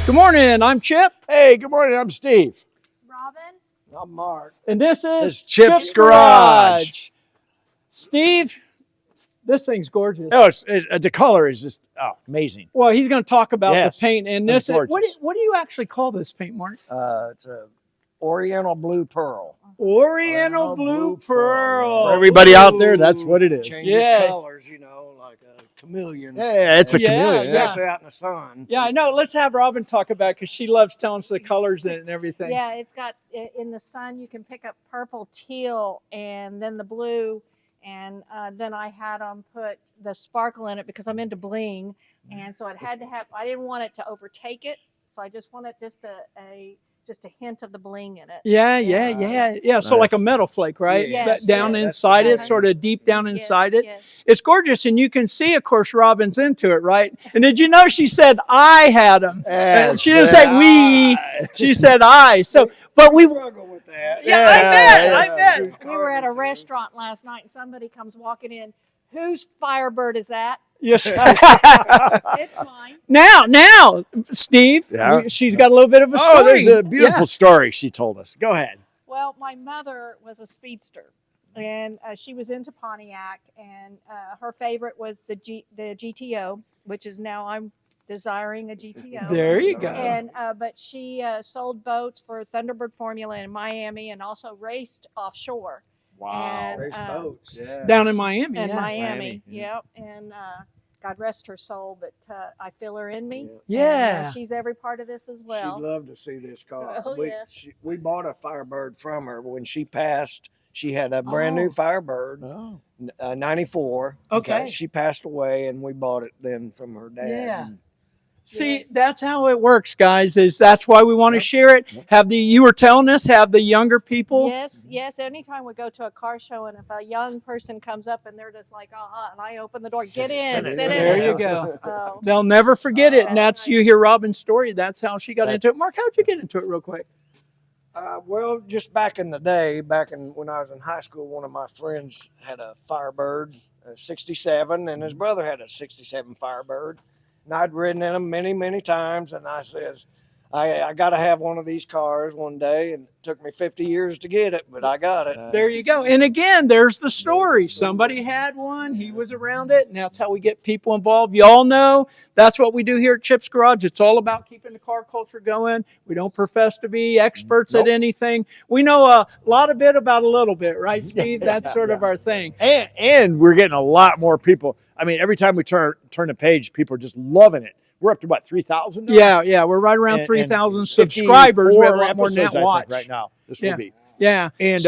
Good morning, I'm Chip. Hey, good morning, I'm Steve. Robin. I'm Mark. And this is It's Chip's Garage. Steve, this thing's gorgeous. Oh, the color is just amazing. Well, he's going to talk about the paint. And it's this, what do you actually call this paint, Mark? It's a oriental blue pearl. Oriental blue pearl. For everybody out there, that's what it is. Changes colors, you know, like a chameleon. Yeah, it's a chameleon. Especially out in the sun. Yeah, I know. Let's have Robin talk about it because she loves telling us the colors in it and everything. Yeah, it's got, in the sun, you can pick up purple, teal, and then the blue. And then I had them put the sparkle in it because I'm into bling. And so it had to have, I didn't want it to overtake it. So I just wanted just a hint of the bling in it. Yeah. So like a metal flake, right? Yes, down inside it, sort of deep down inside it. Yes. It's gorgeous, and you can see, of course, Robin's into it, right? And did you know she said I had them? She didn't say we. She said I. So, but we struggle with that. I bet. We were at a restaurant last night, and somebody comes walking in. Whose Firebird is that? Yes. It's mine. Now, Steve, she's got a little bit of a story. Oh, there's a beautiful story she told us. Go ahead. Well, my mother was a speedster, and she was into Pontiac, and her favorite was the GTO, which is now I'm desiring a GTO. There you go. And but she sold boats for Thunderbird Formula in Miami, and also raced offshore. Wow. And, Race boats. Yeah. Down in Miami. In yeah. Miami. Yep. And God rest her soul, but I feel her in me. Yeah. And, she's every part of this as well. She'd love to see this car. Oh, yes. We bought a Firebird from her when she passed. She had a brand new Firebird, 94. Okay. She passed away, and we bought it then from her dad. Yeah. See, that's how it works, guys. That's why we want to share it. You were telling us, have the younger people. Yes. Anytime we go to a car show, and if a young person comes up and they're just like, and I open the door, get in, sit in. There you go. So, they'll never forget it. And that's, you hear Robin's story. That's how she got into it. Mark, how'd you get into it real quick? Well, just back in the day, when I was in high school, one of my friends had a Firebird, a 67, and his brother had a 67 Firebird. And I'd ridden in them many, many times, and I says, I got to have one of these cars one day, and it took me 50 years to get it, but I got it. There you go. And again, there's the story. Somebody had one, he was around it, and that's how we get people involved. You all know that's what we do here at Chip's Garage. It's all about keeping the car culture going. We don't profess to be experts at anything. We know a bit about a little bit, right, Steve? That's sort of our thing. And we're getting a lot more people. I mean, every time we turn a page, people are just loving it. We're up to about 3,000 now? Yeah, we're right around 3,000 subscribers. We have a lot more than that watch right now. This will be. Yeah. And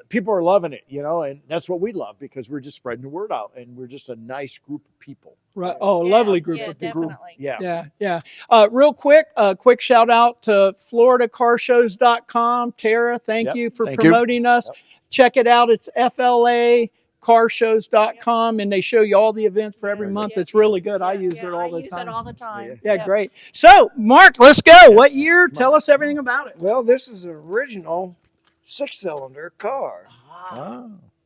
people are loving it, you know, and that's what we love because we're just spreading the word out, and we're just a nice group of people. Right. Oh, lovely group of people. Definitely. Yeah. Real quick, quick shout out to FloridaCarshows.com. Tara, thank you for promoting us. Yep. Check it out. It's FLACarshows.com, and they show you all the events for every month. It's really good. I use it all the time. I use it all the time. Yeah, great. So, Mark, let's go. What year? Tell us everything about it. Well, this is an original 6-cylinder car.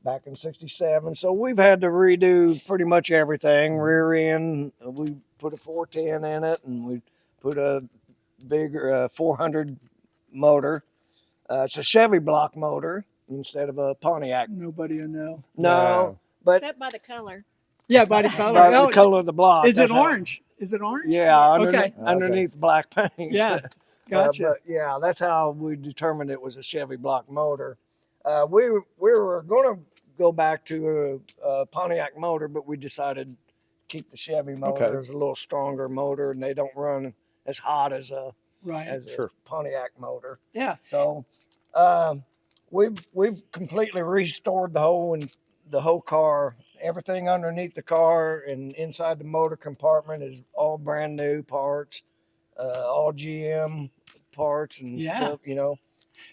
Back in 67. So we've had to redo pretty much everything. Rear end, we put a 410 in it, and we put a bigger 400 motor. It's a Chevy block motor instead of a Pontiac. Nobody will know. No, but except by the color. Yeah, by the color. By the color of the block. Is it orange? Is it orange? Yeah, underneath black paint. Yeah, gotcha. But yeah, that's how we determined it was a Chevy block motor. We were going to go back to a Pontiac motor, but we decided to keep the Chevy motor. Okay. There's a little stronger motor, and they don't run as hot as a Pontiac motor. Yeah. So we've completely restored the whole car. Everything underneath the car and inside the motor compartment is all brand new parts, all GM parts and stuff, you know.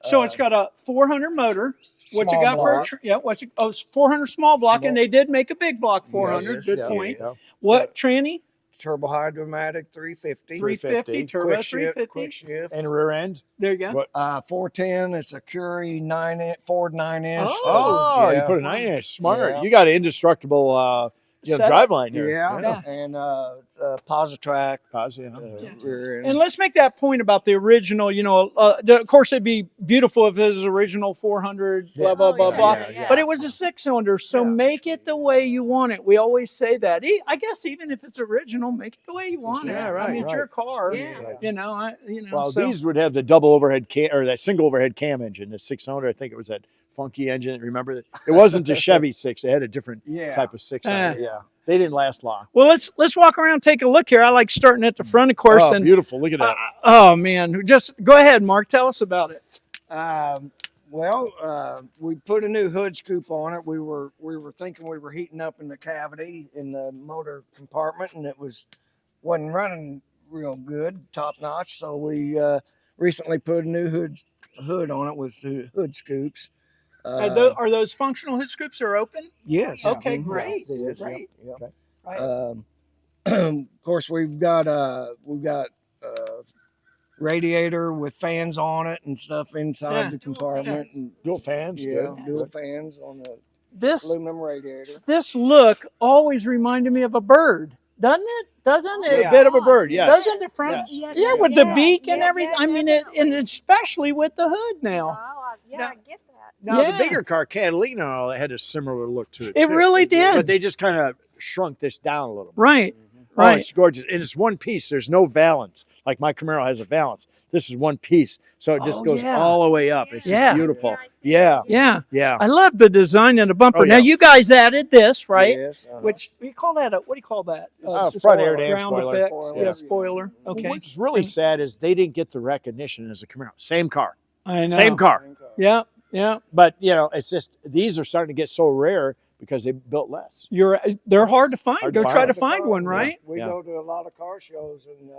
So it's got a 400 motor. What's it got block. For? What's it? Oh, it's 400 small block, and they did make a big block 400. Good point. Yeah. What tranny? Turbo hydromatic 350. 350 turbo quick 350. Quick shift. And rear end. There you go. What? 410. It's a Curie 9-inch Ford 9-inch. Oh, you put a 9-inch. Smart. Yeah. You got an indestructible setup. driveline there. Yeah, and it's a Positrack. Posi, Rear end. And let's make that point about the original. You know, of course, it'd be beautiful if it was original 400, blah, blah, blah, blah. But it was a 6-cylinder, so make it the way you want it. We always say that. I guess even if it's original, make it the way you want it. Yeah, I right, mean, it's your car. Yeah. You know, Well, so. these would have the double overhead cam, or that single overhead cam engine, the 6-cylinder. I think it was that funky engine. Remember that? It wasn't a Chevy 6. They had a different type of 6-cylinder. Yeah, they didn't last long. Well, let's walk around and take a look here. I like starting at the front, of course. Oh, And beautiful! Look at that. oh man, just go ahead, Mark. Tell us about it. We put a new hood scoop on it. We were thinking we were heating up in the cavity in the motor compartment, and it wasn't running real good, top notch. So we recently put a new hood on it with the hood scoops. Are those functional hood scoops are open? Yes. Okay, Mhm. great. Yes, it is. Great. Yep. Right. Of course, we've got radiator with fans on it and stuff inside the compartment. And Dual fans. yeah, Good. dual fans on the This aluminum radiator. this look always reminded me of a bird, doesn't it? Doesn't it? A bit of a bird, yes. Doesn't the front? Yes. Yeah, with the beak and everything. I mean, and especially with the hood now. I get that. Now Yeah. the bigger car, Catalina, and all that had a similar look to it. It too. really did. But they just kind of shrunk this down a little bit. Right. Oh, Right. it's gorgeous. And it's one piece. There's no valance. Like my Camaro has a valance. This is one piece. So it just Oh, goes yeah. all the way up. It's Yeah. just beautiful. Yeah, I see Yeah. Yeah. Yeah. I love the design of the bumper. Oh, Now yeah. you guys added this, right? Yes. Which we call that what do you call that? Front air dam ground spoiler. effects. Spoiler. Yeah, spoiler. Okay. What's really sad is they didn't get the recognition as a Camaro. Same car. I know. Same car. Yeah. Yeah. But, it's just these are starting to get so rare because they built less. They're hard to find. Hard to Go find try to them. find one, right? We Yeah. go to a lot of car shows and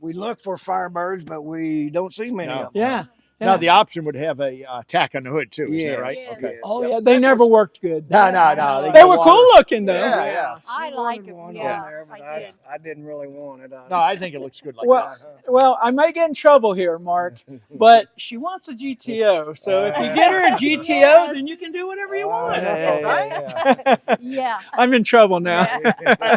we look for Firebirds, but we don't see many No. of them. Yeah. Now the option would have a tack on the hood too, isn't Yes. that right? Yes. Okay. Oh yeah, they never worked good. No. They were cool looking though. Yeah, yeah. I She like wanted them, one yeah, on there, but I did. I didn't really want it. No, I think it looks good like Well, that. well, I may get in trouble here, Mark, but she wants a GTO. So if you get her a GTO, Yes. then you can do whatever you want, Yeah, right? Yeah. I'm in trouble now.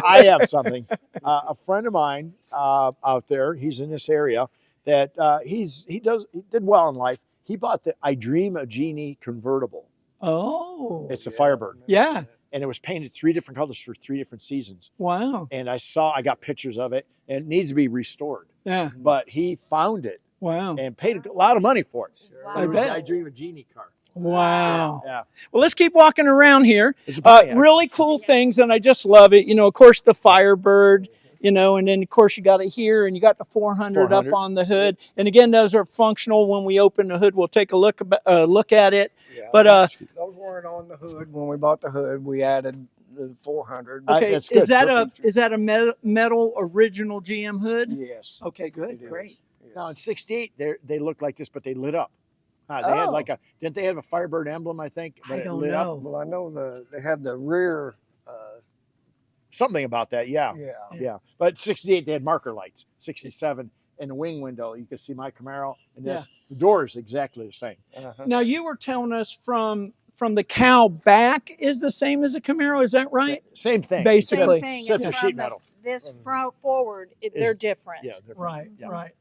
I have something. A friend of mine out there, he's in this area, that he did well in life. He bought the I Dream of Genie convertible. Oh, It's a Firebird, yeah. and it was painted 3 different colors for 3 different seasons. Wow. And I got pictures of it, and it needs to be restored. Yeah. But he found it Wow. and paid a lot of money for it. I It was bet. the I Dream of Genie car. Wow. Yeah, Well, let's keep walking around here. it's a Pontiac. Really cool things, and I just love it. Of course, the Firebird, and then, of course, you got it here, and you got the 400 up 400. on the hood. And again, those are functional. When we open the hood, we'll take a look at it. Yeah. But Those weren't on the hood. When we bought the hood, we added the 400. okay, that's good. is that Good is that a metal original GM hood? Yes. Okay, good, It great. is. Yes. Now in '68, they looked like this, but they lit up. They had Oh. didn't they have a Firebird emblem? I think. I But it don't lit know. Up? Well, I know they had the rear. Something about that, yeah. Yeah. Yeah. But '68 they had marker lights. '67 in the wing window, you could see my Camaro, and this the door is exactly the same. Uh-huh. Now you were telling us from the cowl back is the same as a Camaro. Is that right? Same thing. Basically. Same thing. Except and for from sheet metal. This front forward, they're different. Yeah. Different. Right. Yeah. Right.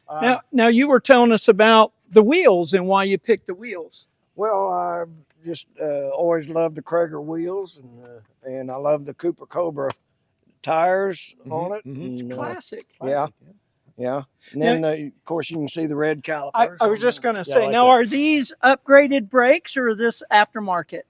Um, Now you were telling us about the wheels and why you picked the wheels. Well, I just always loved the Cragar wheels, and I love the Cooper Cobra tires on it. mhm. It's and, classic. Yeah. Yeah. And then, of course, you can see the red calipers. I was just going to Yeah, say, I like now that. are these upgraded brakes or is this aftermarket?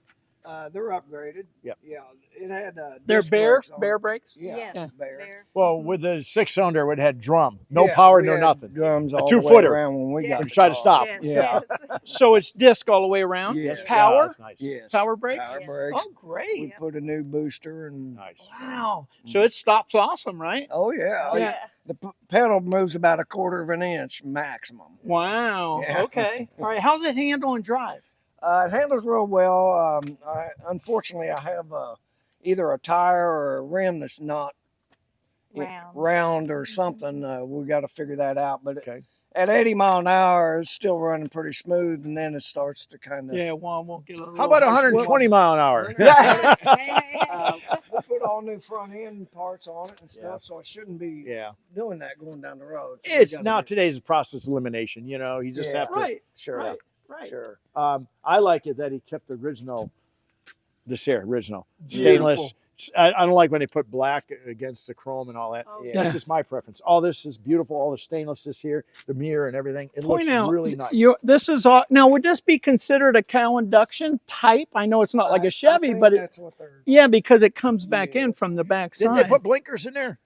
They're upgraded. Yep. Yeah. It had. They're disc Baer brakes on Baer it. brakes? Yeah. Yes. Baer. Bear. Well, with the 6-cylinder, it had drum, no Yeah, power, we no had nothing. Drums A all the way 2-footer. around when we Yeah. got And the try to car. stop. Yes, Yeah. yes. So it's disc all the way around? Yes. Power? Yeah, that's nice. Yes. Power brakes? Power Yes. brakes. Oh, great. We put a new booster and. Nice. Wow. So it stops awesome, right? Oh yeah. Oh, Yeah. yeah. The pedal moves about 1/4 of an inch maximum. Wow. Yeah. Okay. All right. How's it handle and drive? It handles real well. Unfortunately, I have either a tire or a rim that's not round or something. We got to figure that out. But Okay. at 80 mile an hour, it's still running pretty smooth, and then it starts to kind of. Yeah, one won't get a little. How about high speed. 120 mile an hour? We put all new front end parts on it and stuff, Yeah. so it shouldn't be Yeah. doing that going down the road. So we It's gotta now get- today's process elimination. You know, you just Yeah. have to. Right. Sure. Right. Right. Sure. I like it that he kept the original. This here, original Beautiful. stainless. I don't like when they put black against the chrome and all that. Oh, Yeah. That's just my preference. All this is beautiful. All the stainless is here, the mirror and everything. It Point looks out, really nice. this is all, now. Would this be considered a cowl induction type? I know it's not like I a Chevy, think but that's what they're. yeah, because it comes back in Yes. from the back Did side. they put blinkers in there?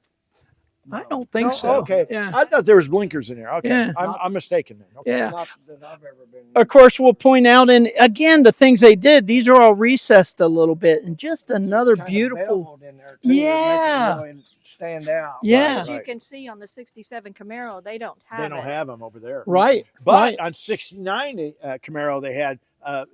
I don't think No? so. Okay. Yeah. I thought there was blinkers in there. Okay. Yeah. I'm mistaken then. Okay. Yeah. Not that I've ever been. Of course, we'll point out, and again, the things they did, these are all recessed a little bit, and just another Kinda beautiful. beveled in there too. It makes it Yeah. really stand out. Yeah. As you can see on the 67 Camaro, they don't have They don't it. have them over there. Right. But right. on 69 Camaro, they had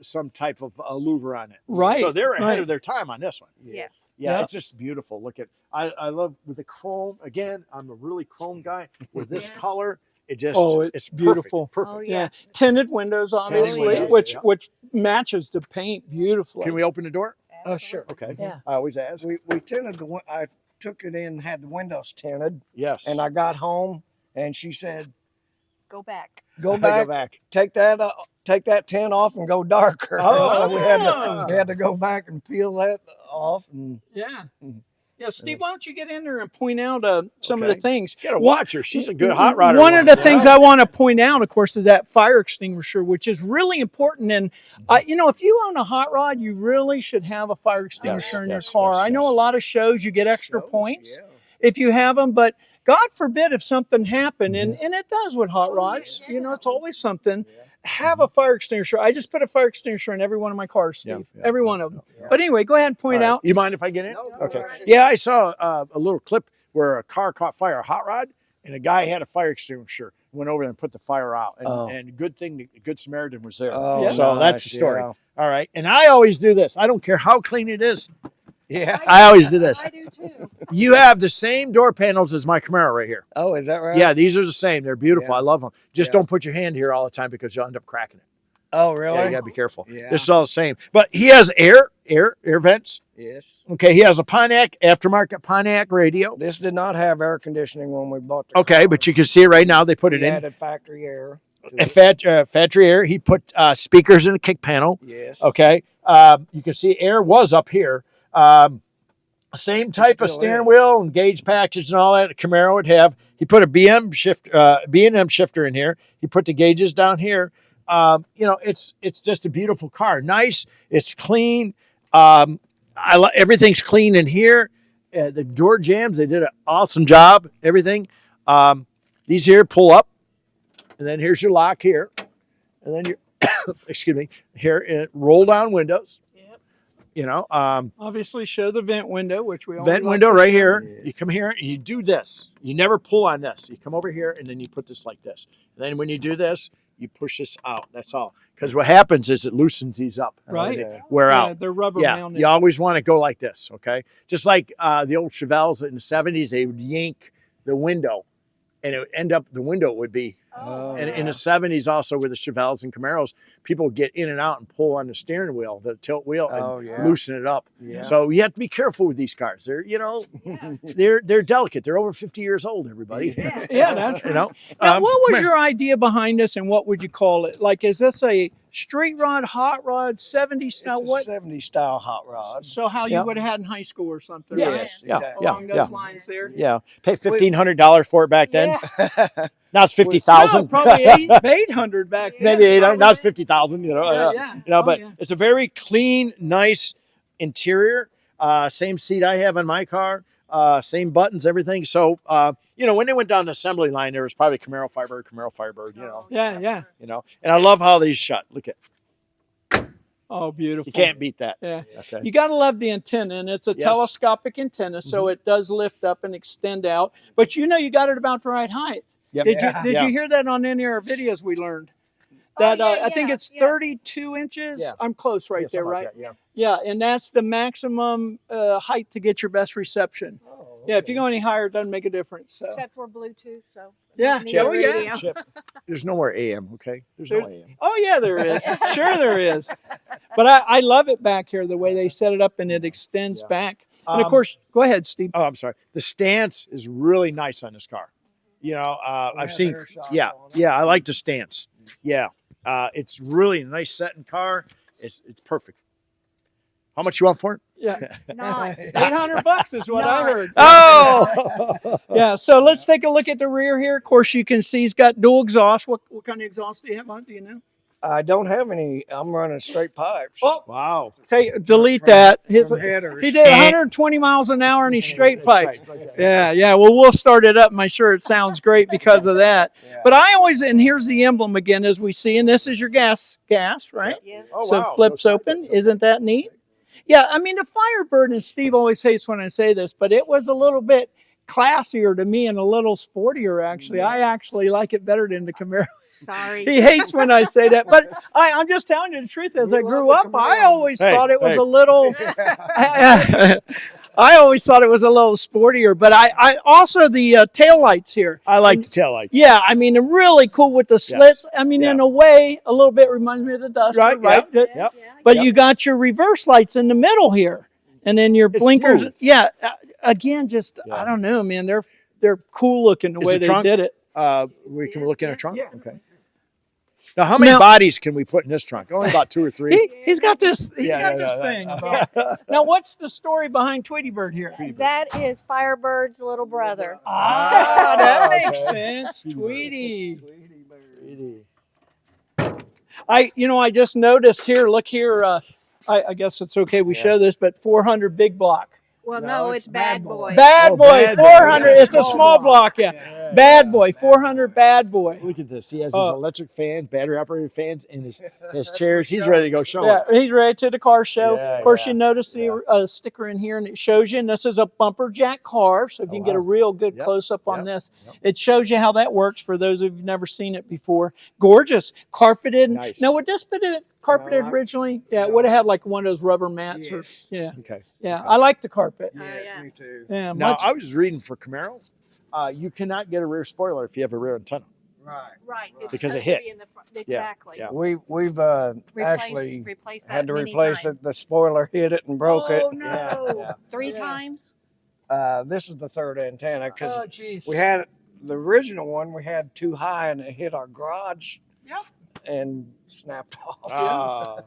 some type of louver on it. Right, So they're ahead right. of their time on this one. Yes. Yeah, Yeah. it's just beautiful. Look at, I love with the chrome. Again, I'm a really chrome guy. With this Yes. color, it just, Oh, it's perfect, beautiful. Perfect. Oh, Yeah. yeah. Tinted windows, obviously, windows, yeah. which matches the paint beautifully. Can we open the door? Oh, sure. Okay. Yeah. I always ask. We tinted the. I took it in, had the windows tinted, Yes. and I got home, and she said, Go back. "Go I back, go back. take that tint off, and go darker." Oh. so we had to go back and peel that off, and Yeah. Mhm. Yeah, Steve, why don't you get in there and point out some of Okay. the things? You gotta watch her. She's a good hot rodder. One of the woman. things I want to point out, of course, is that fire extinguisher, which is really important. And if you own a hot rod, you really should have a fire extinguisher in your yes, car. yes, I know yes. a lot of shows you get extra Shows, points yeah. if you have them, but God forbid if something happened, and it does with hot rods. It's always something. Have a fire extinguisher. I just put a fire extinguisher in every one of my cars, Steve. Yeah, every yeah, one of them. yeah. But anyway, go ahead and point All right. out. You mind if I get in? No, Okay. go right Yeah, I saw a little clip where a car caught fire, a hot rod, and a guy had a fire extinguisher, went over there and put the fire out. And, Oh. and good thing, the Good Samaritan was there. Oh, So that's nice, the story. yeah. All right. And I always do this. I don't care how clean it is. Yeah. I always do this. I do too. You have the same door panels as my Camaro right here. Oh, is that right? Yeah, these are the same. They're beautiful. Yeah. I love them. Just Yeah. don't put your hand here all the time because you'll end up cracking it. Oh, really? Yeah, you gotta be careful. Yeah. This is all the same. But he has air vents. Yes. Okay, he has a Pontiac aftermarket Pontiac radio. This did not have air conditioning when we bought the Okay, car. but you can see it right now. They put it We in added factory air. to a it. factory air. He put speakers in the kick panel. Yes. Okay, you can see air was up here. Same type of still steering is. wheel and gauge package and all that a Camaro would have. He put a B&M shifter in here. He put the gauges down here. It's just a beautiful car. Nice. It's clean. Everything's clean in here. The door jambs, they did an awesome job. Everything. These here pull up, and then here's your lock here, and then your excuse me, here roll down windows. Yep. Obviously, show the vent window, which we always Vent like window to right do. here. Yes. You come here and you do this. You never pull on this. You come over here and then you put this like this. And then when you do this, you push this out. That's all. Because what happens is it loosens these up. Right. Okay. Wear Yeah, out. they're rubber Yeah, mounted. you always want to go like this, okay? Just like the old Chevelles in the 70s, they would yank the window, and it would end up, the window would be, Oh, and in the 70s also with the Chevelles and Camaros, people would get in and out and pull on the steering wheel, the tilt wheel, and Oh, yeah. loosen it up. Yeah. So you have to be careful with these cars. They're, they're delicate. They're over 50 years old, everybody. Yeah, that's You know? Now, what come was here. your idea behind this, and what would you call it? Like, is this a street rod, hot rod, 70s style? It's a What? 70 style hot rod. So how you Yeah. would have had in high school or something, Yeah. right? Yes, Yeah, exactly. yeah, Along those yeah. lines there. Yeah, pay $1,500 for it back then. Yeah. Now it's No, 50,000. probably 800 back then. Maybe 800. Now it's probably. 50,000. Yeah. But yeah. it's a very clean, nice interior. Same seat I have on my car. Same buttons, everything. So when they went down the assembly line, there was probably Camaro Firebird. Yeah. And I love how these shut. Look at, Oh, beautiful. you can't beat that. Yeah. Okay. You got to love the antenna, and it's a Yes. telescopic antenna, so it does lift up and extend out. But you got it about the right height. Yep. Did Yeah. you hear that on any of our videos we learned? That I think it's 32 inches. Yeah. I'm close right Yeah, there, something like right? that, yeah. Yeah, and that's the maximum height to get your best reception. Oh, Yeah, if you go any higher, it doesn't make a difference. So. Except for Bluetooth, so. Yeah, need oh, a yeah. radio. Chip, there's no more AM, okay? There's no AM. Oh, yeah, there is. Sure, there is. But I love it back here, the way they set it up and it extends back. And of course, go ahead, Steve. Oh, I'm sorry. The stance is really nice on this car. You know, I've seen, I like the stance. Yeah. It's really a nice setting car. It's perfect. How much you want for it? Yeah. Not. $800 is what I heard. Oh! Yeah, so let's take a look at the rear here. Of course, you can see he's got dual exhaust. What kind of exhaust do you have on? Do you know? I don't have any. I'm running straight pipes. Oh, Wow. Delete that. From headers. He did 120 miles an hour and he's straight pipes. Yeah. Well, we'll start it up. I'm sure it sounds great because of that. Yeah. But I always, and here's the emblem again, as we see, and this is your gas, right? Yes. Oh, So wow. it flips No side open. lights. Isn't that neat? Yeah, I mean, the Firebird, and Steve always hates when I say this, but it was a little bit classier to me and a little sportier, actually. I actually like it better than the Camaro. Sorry. He hates when I say that, but I'm just telling you the truth. As I grew up, I always thought it was a little. I always thought it was a little sportier, but I also the taillights here. I like the taillights. Yeah, I mean, they're really cool with the slits. I mean, in a way, a little bit reminds me of the Duster, right? Yep. But you got your reverse lights in the middle here, and then your blinkers. smooth. Yeah, again, just I don't know, man. They're cool looking the Is way the they trunk- did it. We can look in a trunk? Yeah. Okay. Now, how many Now- bodies can we put in this trunk? Only about 2 or 3. He's got this. He's Yeah, got yeah, this yeah. thing about. Now, what's the story behind Tweety Bird here? That is Firebird's little brother. Ah, that Okay. makes sense. Tweety. Really? I just noticed here. Look here. I guess it's okay. We show this, but 400 big block. Well, No, no, it's it's Bad Bad Boy. Boy. Bad Oh, boy, Bad Boy. 400. Yeah, It's a small block, yeah. Bad boy, 400 bad boy. Look at this. He has his Oh. electric fan, battery operated fans, and his chairs. He's ready to go show Yeah, it. he's ready to the car show. Yeah, Of course, yeah, you notice the sticker in here, and it shows you. And this is a bumper jack car, so if you can get a wow. real good Yep, close up on yep, this, yep. it shows you how that works for those of you've never seen it before. Gorgeous, carpeted. Nice. Now, would this been carpeted No, originally? Yeah, it would have had like one of those rubber mats. Or, Yes. yeah, Okay. yeah. I like the carpet. Yes, yeah. me too. Yeah, Now, much. I was reading for Camaro, you cannot get a rear spoiler if you have a rear antenna. Right. Right. It's Because it supposed to hit. be in the front. Exactly. yeah. We've actually replaced that had to many replace times. it. The spoiler hit it and broke Oh it. no! Yeah. 3 Yeah. times. This is the third antenna because Oh, jeez. we had the original one. We had too high and it hit our garage. Yep. And snapped off. Ah.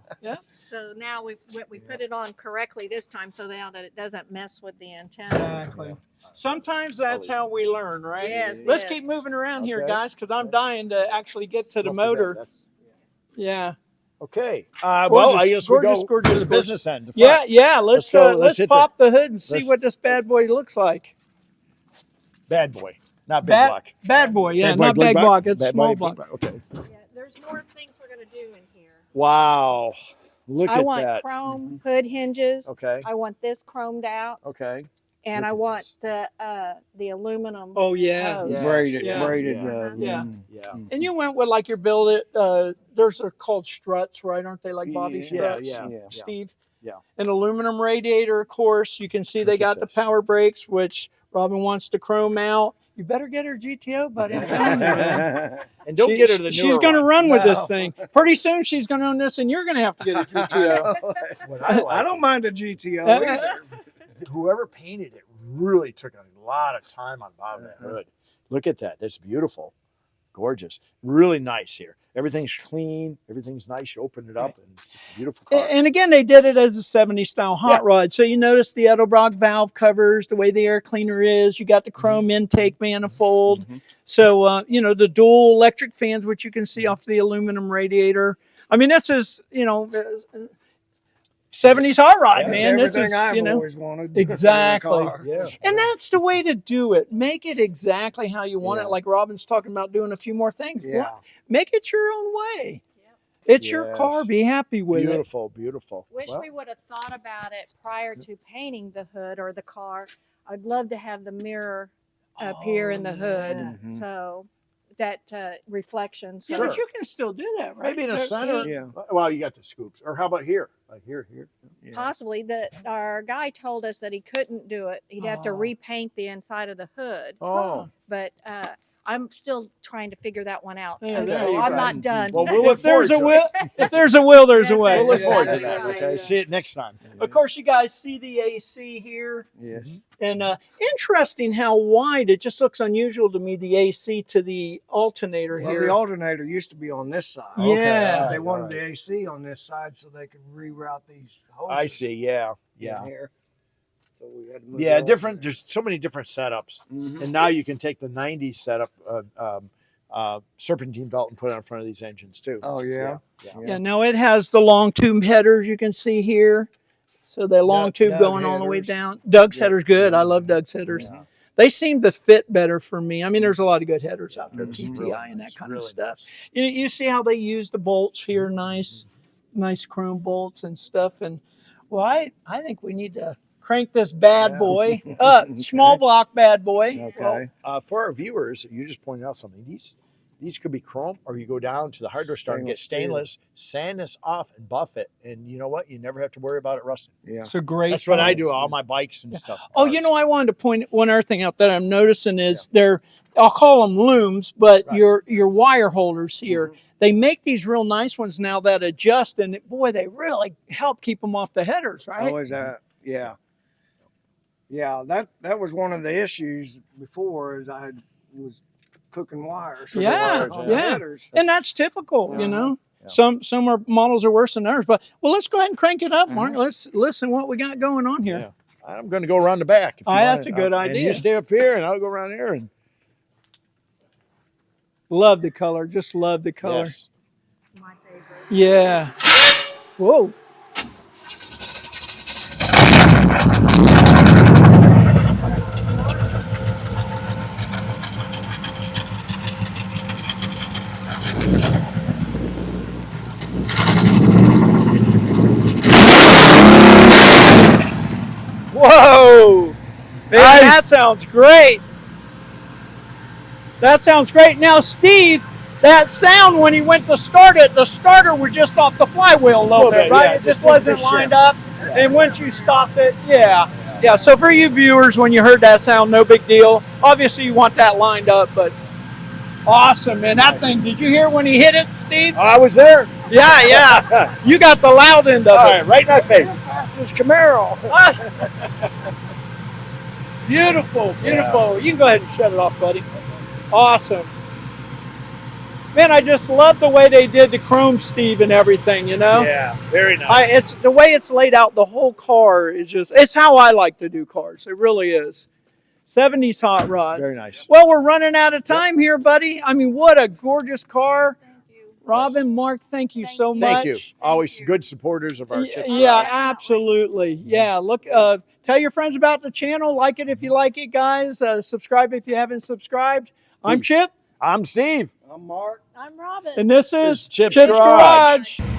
So now we put it on correctly this time, so now that it doesn't mess with the antenna. Exactly. Sometimes that's how we learn, right? Yes, Let's yes. keep moving around here, Okay. guys, because I'm dying to actually get to the Don't forget motor. that. Yeah. Okay. Well, I guess we gorgeous, go gorgeous, to the gorgeous. business end. the Yeah, front. yeah. Let's Let's go. Let's hit pop the hood and see let's- what this bad boy looks like. Bad boy, not big block. Bad boy, yeah, Bad boy, not big big block. It's Bad small boy, block. big Okay. Yeah, there's more things we're gonna do in here. Wow. Look I at want that. chrome hood hinges. Okay. I want this chromed out, Okay. and Look I at want the aluminum. Oh yeah. hose. Yeah. Braided, Yeah. braided. Yeah. Yeah. And you went with like your build it. There's are called struts, right? Aren't they like Bobby Yeah, struts? yeah, yeah. Steve. Yeah. An aluminum radiator, of course. You can see they Look at got the this. power brakes, which Robin wants to chrome out. You better get her GTO, buddy. I'm telling you, man. And don't get her the newer She's going to one. run with No. this thing. Pretty soon she's going to own this, and you're going to have to get a GTO. What I, like I don't mind a GTO Uh, either. Whoever painted it really took a lot of time on bottom of that hood. Look at that. That's beautiful. Gorgeous. Really nice here. Everything's clean. Everything's nice. You open it up and it's a beautiful car. And again, they did it as a 70s style hot rod. So you notice the Edelbrock valve covers, the way the air cleaner is. You got the chrome intake manifold. So, the dual electric fans, which you can see off the aluminum radiator. I mean, this is, 70s hot rod, That's man. This everything is, I've always wanted. exactly. in a car. Yeah. And that's the way to do it. Make it exactly how you want Yeah. it. Like Robin's talking about doing a few more things. Yeah. Make it your own way. It's your Yes. car. Be happy with it. Beautiful, beautiful. Wish Well, we would have thought about it prior to painting the hood or the car. I'd love to have the mirror up here in the hood. yeah. So reflection. So Yeah, but you can still do that, right? Maybe in the But center. Yeah. Well, you got the scoops. Or how about here? Like here. Yeah. possibly that our guy told us that he couldn't do it. He'd have to Oh. repaint the inside of the hood. Oh. But I'm still trying to figure that one out. Yeah, And there so you I'm go. not done. Well, yet. we'll look if there's a forward to will, if there's a will, there's a Yes, way. We'll look That's forward to exactly that. right. Okay. Yeah. See it next time. Of course, you guys see the AC here, Yes. and interesting how wide. It just looks unusual to me. The AC to the alternator Well, here. the alternator used to be on this side. Yeah. They wanted the AC on this side so they could reroute these hoses. I see. Yeah. in Yeah. Here. So we had to move Yeah. the Different. alternator. There's so many different setups. Mhm. And now you can take the 90s setup, serpentine belt, and put it on front of these engines too. Oh yeah. Yeah, now it has the long tube headers you can see here. So the long Doug- tube Doug going all the way headers. down. Doug's Yeah. headers good. I love Doug's headers. Yeah. They seem to fit better for me. I mean, there's a lot of good headers out there, Mhm. TTI and that Really kind nice, of really stuff. You see how they use the bolts here, nice chrome bolts and stuff. And well, I think we need to crank this bad Yeah. boy up, small block bad boy. Okay. For our viewers, you just pointed out something. These could be chrome, or you go down to the hardware store and get Stainless stainless, sand this off, and buff it. And you know what? You never have to worry about it rusting. Yeah. It's a great. That's what I point. do on all my bikes and stuff. Oh, you know, I wanted to point one other thing out that I'm noticing is I'll call them looms, but Right. your wire holders here, they make these real nice ones now that adjust, and boy, they really help keep them off the headers, right? Oh, is that? Yeah. Yeah. That was one of the issues before, is I was cooking wires. Yeah, on yeah. the headers. And that's typical, you know. Yeah. Some models are worse than others, but well, let's go ahead and crank it up, Mark. Mhm. Let's listen what we got going on here. Yeah. I'm going to go around the back. If you That's want a good And idea. you stay up here, and I'll go around here. And Love the color, just love the color. yes. My favorite. Yeah. Whoa. Whoa! Man, that Nice. sounds great. That sounds great. Now, Steve, that sound when he went to start it, the starter was just off the flywheel a little bit, right? yeah, It just just like wasn't this lined shift. up. And once you stopped it, yeah. So for you viewers, when you heard that sound, no big deal. Obviously, you want that lined up, but awesome, man. That thing, did you hear when he hit it, Steve? I was there. Yeah. You got the loud end of All it. right, right in my face. Fastest Camaro. Beautiful. You can go ahead and shut it off, buddy. Awesome. Man, I just love the way they did the chrome, Steve, and everything, you know? Yeah, very nice. It's the way it's laid out, the whole car is just, it's how I like to do cars. It really is. 70's hot rods. Very nice. Well, we're running out of time here, buddy. I mean, what a gorgeous car. Thank you. Robin, Mark, thank you Thank so you. much. Thank you. Always you. good supporters of our chips. Yeah, absolutely. Yeah, look, tell your friends about the channel. Like it if you like it, guys. Subscribe if you haven't subscribed. I'm Chip, I'm Steve. I'm Mark. I'm Robin. and this is Chip's Chip's Garage. Garage.